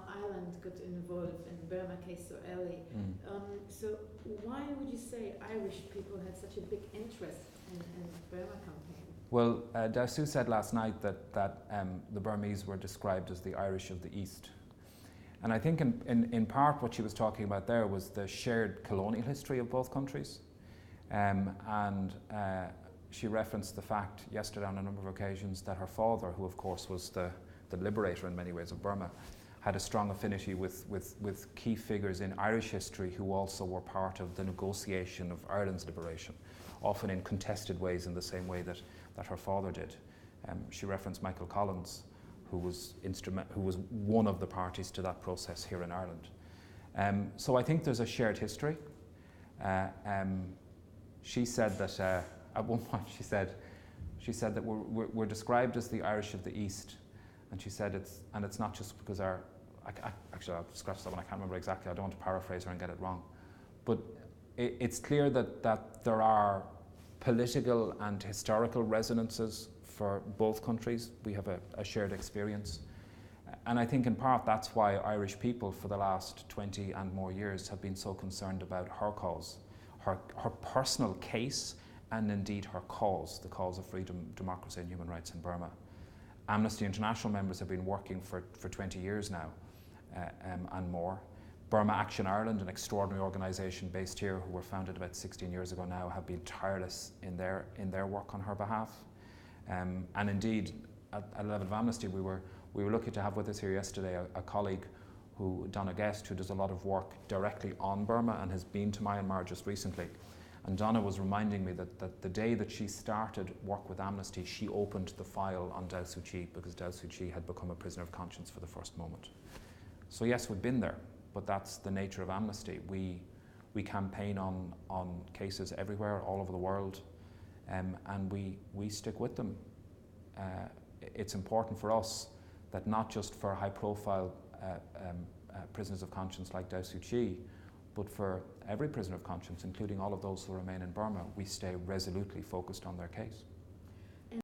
Ireland got involved in the Burma case so early. So why would you say Irish people had such a big interest in the Burma campaign? Well, Dowsoo said last night that the Burmese were described as the Irish of the East. And I think in part what she was talking about there was the shared colonial history of both countries. She referenced the fact yesterday on a number of occasions that her father, who of course was the liberator in many ways of Burma, had a strong affinity with key figures in Irish history who also were part of the negotiation of Ireland's liberation, often in contested ways in the same way that her father did. She referenced Michael Collins, who was one of the parties to that process here in Ireland. So I think there's a shared history. She said that at one point she said that we're described as the Irish of the East, and she said it's not just because actually I'll scratch that one, I can't remember exactly, I don't want to paraphrase her and get it wrong, but it's clear that there are political and historical resonances for both countries. We have a shared experience, and I think in part that's why Irish people for the last 20 and more years have been so concerned about her cause, her personal case, and indeed her cause, the cause of freedom, democracy and human rights in Burma. Amnesty International members have been working for 20 years now and more. Burma Action Ireland, an extraordinary organisation based here who were founded about 16 years ago now, have been tireless in their work on her behalf. And indeed, at the level of Amnesty, we were lucky to have with us here yesterday a colleague, Donna Guest, who does a lot of work directly on Burma and has been to Myanmar just recently. And Donna was reminding me that the day that she started work with Amnesty, she opened the file on Daw Suu Kyi because Daw Suu Kyi had become a prisoner of conscience for the first moment. So yes, we've been there, but that's the nature of Amnesty. We campaign on cases everywhere, all over the world, and we stick with them. It's important for us that not just for high-profile prisoners of conscience like Daw Suu Kyi, but for every prisoner of conscience, including all of those who remain in Burma, we stay resolutely focused on their case.